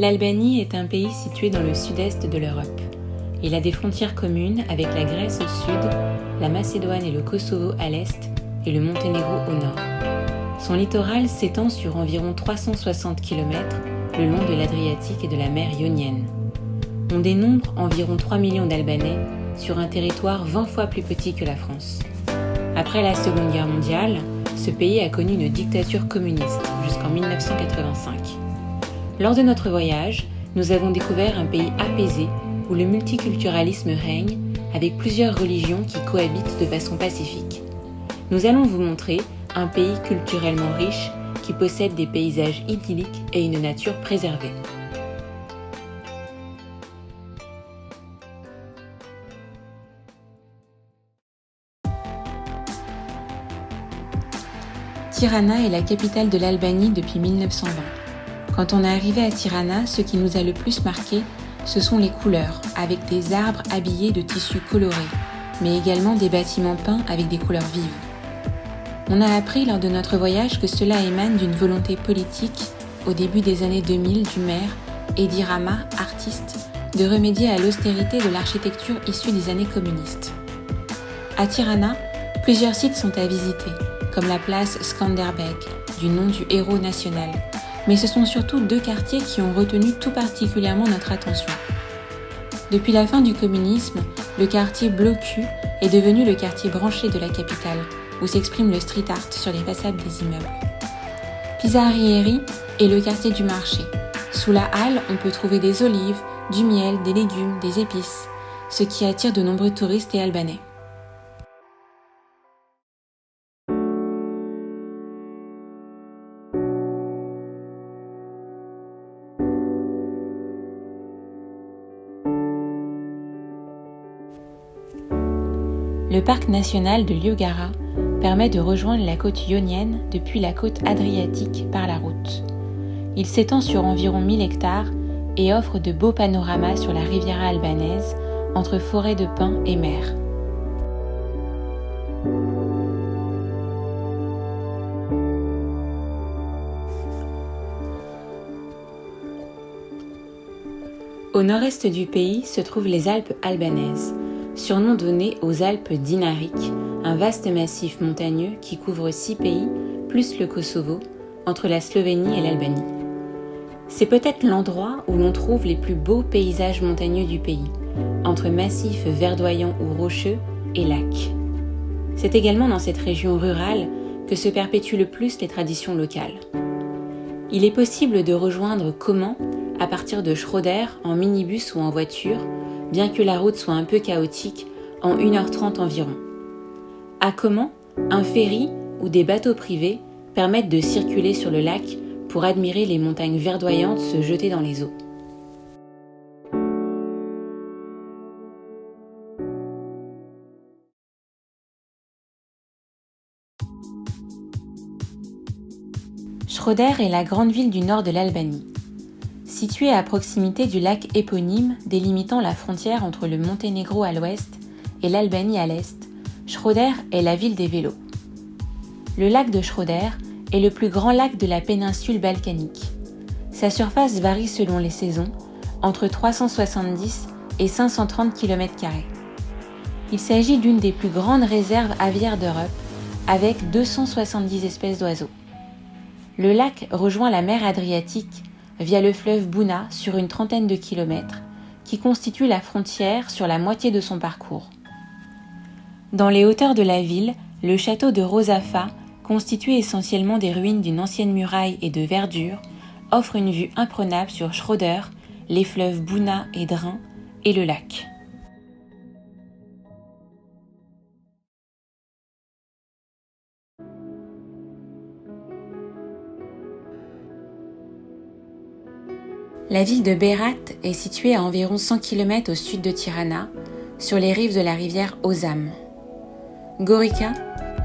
L'Albanie est un pays situé dans le sud-est de l'Europe. Il a des frontières communes avec la Grèce au sud, la Macédoine et le Kosovo à l'est et le Monténégro au nord. Son littoral s'étend sur environ 360 km le long de l'Adriatique et de la mer Ionienne. On dénombre environ 3 millions d'Albanais sur un territoire 20 fois plus petit que la France. Après la Seconde Guerre mondiale, ce pays a connu une dictature communiste jusqu'en 1985. Lors de notre voyage, nous avons découvert un pays apaisé où le multiculturalisme règne avec plusieurs religions qui cohabitent de façon pacifique. Nous allons vous montrer un pays culturellement riche qui possède des paysages idylliques et une nature préservée. Tirana est la capitale de l'Albanie depuis 1920. Quand on est arrivé à Tirana, ce qui nous a le plus marqué, ce sont les couleurs, avec des arbres habillés de tissus colorés, mais également des bâtiments peints avec des couleurs vives. On a appris lors de notre voyage que cela émane d'une volonté politique, au début des années 2000, du maire Edi Rama, artiste, de remédier à l'austérité de l'architecture issue des années communistes. À Tirana, plusieurs sites sont à visiter, comme la place Skanderbeg, du nom du héros national, mais ce sont surtout 2 quartiers qui ont retenu tout particulièrement notre attention. Depuis la fin du communisme, le quartier Bloku est devenu le quartier branché de la capitale, où s'exprime le street art sur les façades des immeubles. Pisarieri est le quartier du marché. Sous la halle, on peut trouver des olives, du miel, des légumes, des épices, ce qui attire de nombreux touristes et Albanais. Le parc national de Liugara permet de rejoindre la côte ionienne depuis la côte adriatique par la route. Il s'étend sur environ 1000 hectares et offre de beaux panoramas sur la Riviera albanaise entre forêts de pins et mer. Au nord-est du pays se trouvent les Alpes albanaises, surnom donné aux Alpes dinariques, un vaste massif montagneux qui couvre 6 pays, plus le Kosovo, entre la Slovénie et l'Albanie. C'est peut-être l'endroit où l'on trouve les plus beaux paysages montagneux du pays, entre massifs verdoyants ou rocheux et lacs. C'est également dans cette région rurale que se perpétuent le plus les traditions locales. Il est possible de rejoindre Koman à partir de Schroeder en minibus ou en voiture, bien que la route soit un peu chaotique, en 1h30 environ. À Koman, un ferry ou des bateaux privés permettent de circuler sur le lac pour admirer les montagnes verdoyantes se jeter dans les eaux. Schroeder est la grande ville du nord de l'Albanie. Située à proximité du lac éponyme délimitant la frontière entre le Monténégro à l'ouest et l'Albanie à l'est, Schroeder est la ville des vélos. Le lac de Schroeder est le plus grand lac de la péninsule balkanique. Sa surface varie selon les saisons, entre 370 et 530 km². Il s'agit d'une des plus grandes réserves aviaires d'Europe, avec 270 espèces d'oiseaux. Le lac rejoint la mer Adriatique via le fleuve Buna sur une trentaine de kilomètres, qui constitue la frontière sur la moitié de son parcours. Dans les hauteurs de la ville, le château de Rozafa, constitué essentiellement des ruines d'une ancienne muraille et de verdure, offre une vue imprenable sur Schroeder, les fleuves Buna et Drin et le lac. La ville de Berat est située à environ 100 km au sud de Tirana, sur les rives de la rivière Ozam. Gorica,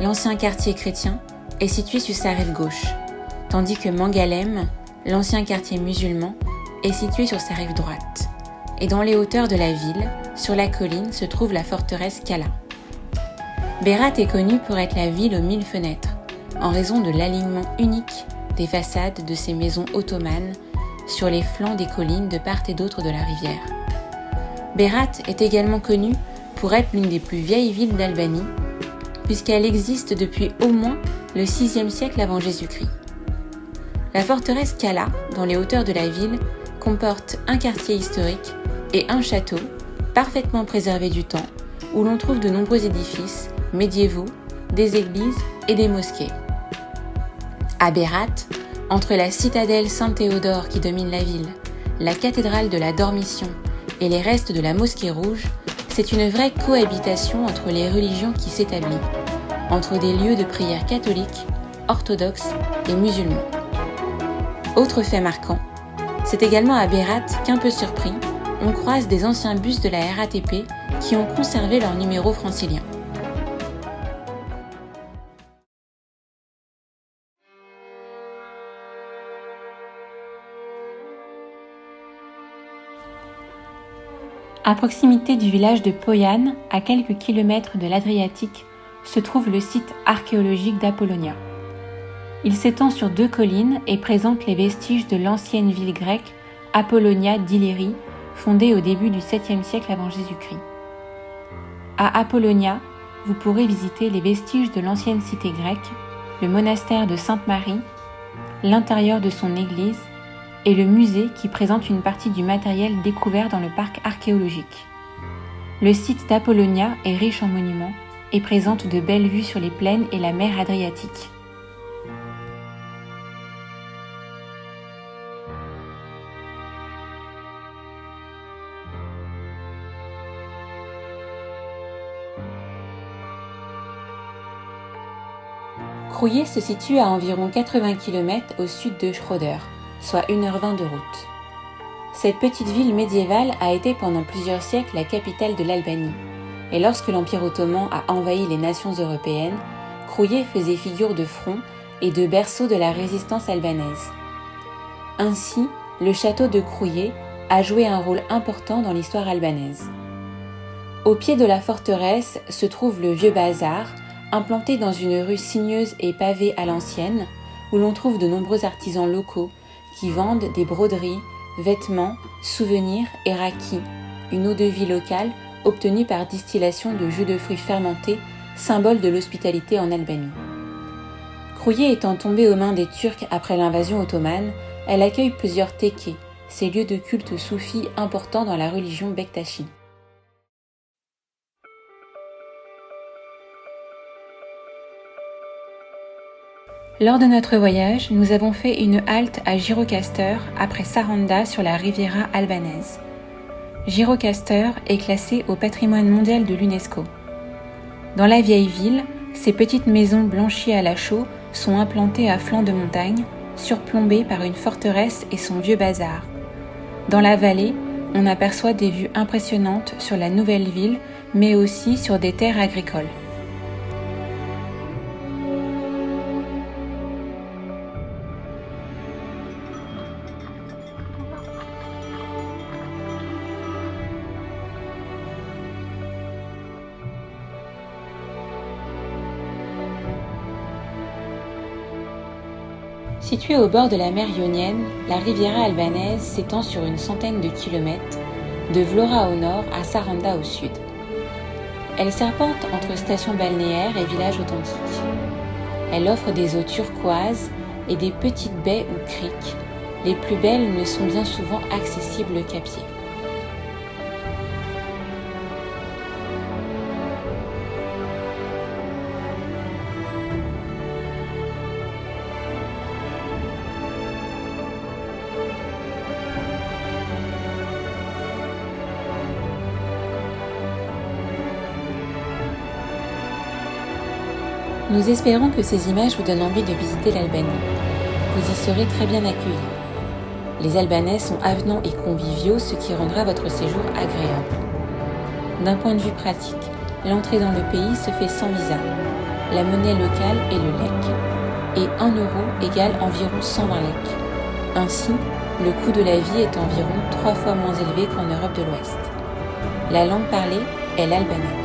l'ancien quartier chrétien, est situé sur sa rive gauche. tandis que Mangalem, l'ancien quartier musulman, est situé sur sa rive droite. Et dans les hauteurs de la ville, sur la colline, se trouve la forteresse Kala. Berat est connue pour être la ville aux 1000 fenêtres, en raison de l'alignement unique des façades de ces maisons ottomanes sur les flancs des collines de part et d'autre de la rivière. Berat est également connue pour être l'une des plus vieilles villes d'Albanie, puisqu'elle existe depuis au moins le VIe siècle avant Jésus-Christ. La forteresse Kala, dans les hauteurs de la ville, comporte un quartier historique et un château, parfaitement préservé du temps, où l'on trouve de nombreux édifices médiévaux, des églises et des mosquées. À Berat, entre la citadelle Saint-Théodore qui domine la ville, la cathédrale de la Dormition et les restes de la mosquée rouge, c'est une vraie cohabitation entre les religions qui s'établit, entre des lieux de prière catholiques, orthodoxes et musulmans. Autre fait marquant, c'est également à Berat qu'un peu surpris, on croise des anciens bus de la RATP qui ont conservé leur numéro francilien. À proximité du village de Pojan, à quelques kilomètres de l'Adriatique, se trouve le site archéologique d'Apollonia. Il s'étend sur 2 collines et présente les vestiges de l'ancienne ville grecque Apollonia d'Illyrie, fondée au début du 7e siècle avant Jésus-Christ. À Apollonia, vous pourrez visiter les vestiges de l'ancienne cité grecque, le monastère de Sainte-Marie, l'intérieur de son église et le musée qui présente une partie du matériel découvert dans le parc archéologique. Le site d'Apollonia est riche en monuments et présente de belles vues sur les plaines et la mer Adriatique. Krouïé se situe à environ 80 km au sud de Schroeder, soit 1h20 de route. Cette petite ville médiévale a été pendant plusieurs siècles la capitale de l'Albanie, et lorsque l'Empire ottoman a envahi les nations européennes, Krouïé faisait figure de front et de berceau de la résistance albanaise. Ainsi, le château de Krouïé a joué un rôle important dans l'histoire albanaise. Au pied de la forteresse se trouve le vieux bazar, implanté dans une rue sinueuse et pavée à l'ancienne, où l'on trouve de nombreux artisans locaux qui vendent des broderies, vêtements, souvenirs et raki, une eau-de-vie locale obtenue par distillation de jus de fruits fermentés, symbole de l'hospitalité en Albanie. Krouïé étant tombée aux mains des Turcs après l'invasion ottomane, elle accueille plusieurs tekkés, ces lieux de culte soufis importants dans la religion bektashi. Lors de notre voyage, nous avons fait une halte à Gjirokastër après Saranda sur la Riviera albanaise. Gjirokastër est classé au patrimoine mondial de l'UNESCO. Dans la vieille ville, ces petites maisons blanchies à la chaux sont implantées à flanc de montagne, surplombées par une forteresse et son vieux bazar. Dans la vallée, on aperçoit des vues impressionnantes sur la nouvelle ville, mais aussi sur des terres agricoles. Située au bord de la mer Ionienne, la Riviera albanaise s'étend sur une centaine de kilomètres, de Vlora au nord à Saranda au sud. Elle serpente entre stations balnéaires et villages authentiques. Elle offre des eaux turquoises et des petites baies ou criques. Les plus belles ne sont bien souvent accessibles qu'à pied. Nous espérons que ces images vous donnent envie de visiter l'Albanie. Vous y serez très bien accueillis. Les Albanais sont avenants et conviviaux, ce qui rendra votre séjour agréable. D'un point de vue pratique, l'entrée dans le pays se fait sans visa. La monnaie locale est le lek. et 1 euro égale environ 120 lek. Ainsi, le coût de la vie est environ 3 fois moins élevé qu'en Europe de l'Ouest. La langue parlée est l'albanais.